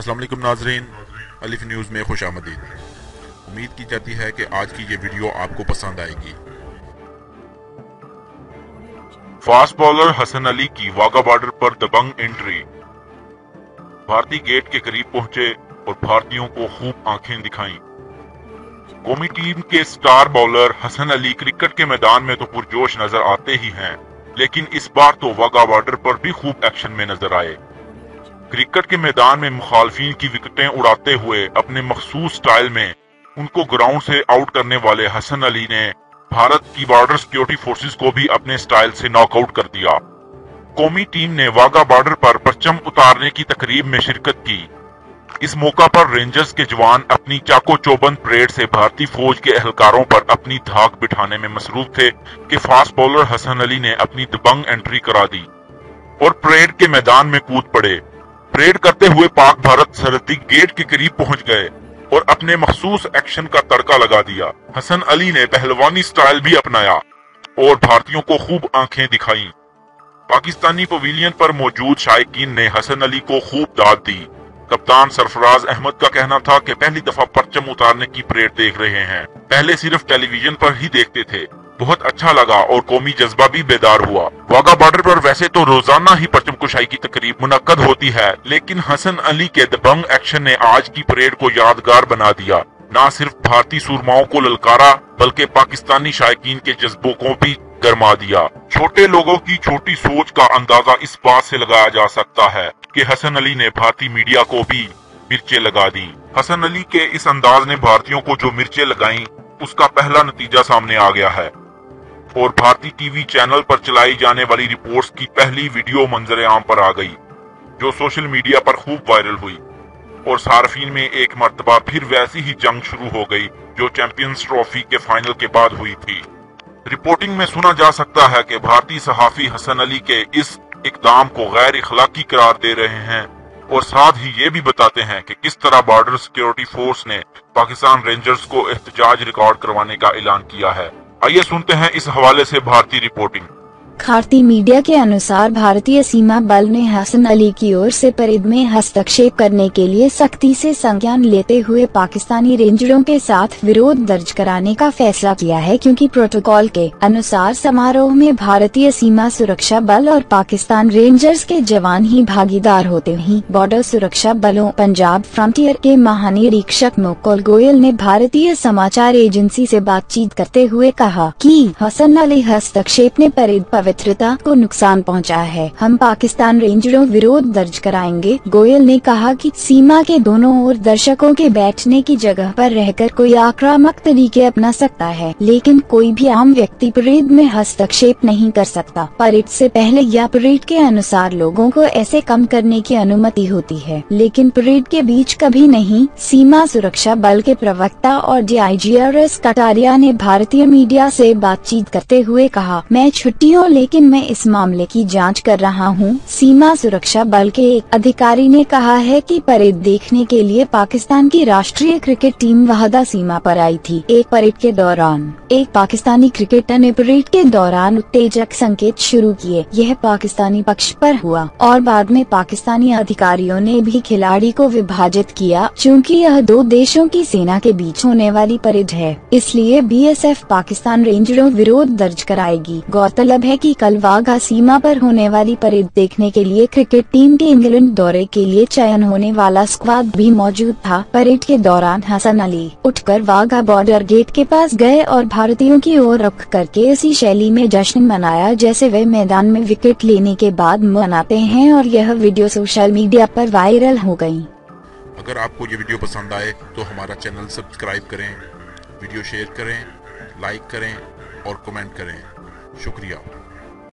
अस्सलाम वालेकुम नाजरीन, अलिफ न्यूज़ में खुश आमदीद। उम्मीद की जाती है कि आज की ये वीडियो आपको पसंद आएगी। फास्ट बॉलर हसन अली की वाघा बॉर्डर पर दबंग एंट्री। भारतीय गेट के करीब पहुंचे और भारतीयों को खूब आंखें दिखाईं। कौमी टीम के star bowler Hasan Ali cricket के मैदान में तो पुरजोश नजर आते ही हैं, लेकिन इस बार तो वाघा बॉर्डर पर भी खूब एक्शन में नजर आए। क्रिकेट के मैदान में मुखालफिन की विकेटें उड़ाते हुए अपने मखसूस स्टाइल में उनको ग्राउंड से आउट करने वाले हसन अली ने भारत की बॉर्डर सिक्योरिटी फोर्सेस को भी अपने स्टाइल से नॉकआउट कर दिया। कौमी टीम ने वाघा बॉर्डर पर परचम उतारने की तकरीब में शिरकत की। इस मौका पर रेंजर्स के जवान अपनी चाको चौबंद परेड से भारतीय फौज के एहलकारों पर अपनी धाक बिठाने में मसरूफ थे कि फास्ट बॉलर हसन अली ने अपनी दबंग एंट्री करा दी और परेड के मैदान में कूद पड़े। परेड करते हुए पाक भारत सरहदी गेट के करीब पहुंच गए और अपने मखसूस एक्शन का तड़का लगा दिया। हसन अली ने पहलवानी स्टाइल भी अपनाया और भारतीयों को खूब आंखें दिखाई। पाकिस्तानी पवेलियन पर मौजूद शायकीन ने हसन अली को खूब दाद दी। कप्तान सरफराज अहमद का कहना था कि पहली दफा परचम उतारने की परेड देख रहे हैं, पहले सिर्फ टेलीविजन पर ही देखते थे। बहुत अच्छा लगा और कौमी जज्बा भी बेदार हुआ। वाघा बॉर्डर पर वैसे तो रोजाना ही परचम कुशाई की तकरीब मुनक्कद होती है, लेकिन हसन अली के दबंग एक्शन ने आज की परेड को यादगार बना दिया। न सिर्फ भारतीय सूरमाओं को ललकारा, बल्कि पाकिस्तानी शायकीन के जज्बों को भी गरमा दिया। छोटे लोगों की छोटी सोच का अंदाजा इस बात से लगाया जा सकता है कि हसन अली ने भारतीय मीडिया को भी मिर्चें लगा दी। हसन अली के इस अंदाज ने भारतीयों को जो मिर्चें लगाईं, उसका पहला नतीजा सामने आ गया है और भारतीय टीवी चैनल पर चलाई जाने वाली रिपोर्ट्स की पहली वीडियो मंजर आम पर आ गई, जो सोशल मीडिया पर खूब वायरल हुई और सार्फिन में एक मर्तबा फिर वैसी ही जंग शुरू हो गई जो चैंपियंस ट्रॉफी के फाइनल के बाद हुई थी। रिपोर्टिंग में सुना जा सकता है कि भारतीय सहाफी हसन अली के इस इकदाम को गैर इखलाकी करार दे रहे हैं और साथ ही ये भी बताते हैं कि किस तरह बॉर्डर सिक्योरिटी फोर्स ने पाकिस्तान रेंजर्स को एहतजाज रिकॉर्ड करवाने का ऐलान किया है। आइए सुनते हैं इस हवाले से भारतीय रिपोर्टिंग। भारतीय मीडिया के अनुसार भारतीय सीमा बल ने हसन अली की ओर से परेड में हस्तक्षेप करने के लिए सख्ती से संज्ञान लेते हुए पाकिस्तानी रेंजरों के साथ विरोध दर्ज कराने का फैसला किया है, क्योंकि प्रोटोकॉल के अनुसार समारोह में भारतीय सीमा सुरक्षा बल और पाकिस्तान रेंजर्स के जवान ही भागीदार होते हैं। बॉर्डर सुरक्षा बलों पंजाब फ्रंटियर के महानिरीक्षक मुकुल गोयल ने भारतीय समाचार एजेंसी से बातचीत करते हुए कहा कि हसन अली हस्तक्षेप ने परेड पवित्रता को नुकसान पहुंचा है। हम पाकिस्तान रेंजरों विरोध दर्ज कराएंगे। गोयल ने कहा कि सीमा के दोनों ओर दर्शकों के बैठने की जगह पर रहकर कोई आक्रामक तरीके अपना सकता है, लेकिन कोई भी आम व्यक्ति परेड में हस्तक्षेप नहीं कर सकता। परेड से पहले या परेड के अनुसार लोगों को ऐसे कम करने की अनुमति होती है, लेकिन परेड के बीच कभी नहीं। सीमा सुरक्षा बल के प्रवक्ता और DIGRS कटारिया ने भारतीय मीडिया से बातचीत करते हुए कहा, मैं छुट्टियों लेकिन मैं इस मामले की जांच कर रहा हूं। सीमा सुरक्षा बल के एक अधिकारी ने कहा है कि परेड देखने के लिए पाकिस्तान की राष्ट्रीय क्रिकेट टीम वहदा सीमा पर आई थी। एक परेड के दौरान एक पाकिस्तानी क्रिकेटर ने परेड के दौरान उत्तेजक संकेत शुरू किए। यह पाकिस्तानी पक्ष पर हुआ और बाद में पाकिस्तानी अधिकारियों ने भी खिलाड़ी को विभाजित किया। चूँकि यह दो देशों की सेना के बीच होने वाली परेड है, इसलिए BSF पाकिस्तान रेंजरों विरोध दर्ज कराएगी। गौरतलब है कि कल वाघा सीमा पर होने वाली परेड देखने के लिए क्रिकेट टीम के इंग्लैंड दौरे के लिए चयन होने वाला स्क्वाड भी मौजूद था। परेड के दौरान हसन अली उठकर वाघा बॉर्डर गेट के पास गए और भारतीयों की ओर रुख करके इसी शैली में जश्न मनाया जैसे वे मैदान में विकेट लेने के बाद मनाते हैं, और यह वीडियो सोशल मीडिया पर वायरल हो गई। अगर आपको ये वीडियो पसंद आए तो हमारा चैनल सब्सक्राइब करें, वीडियो शेयर करें, लाइक करें और कमेंट करें। शुक्रिया।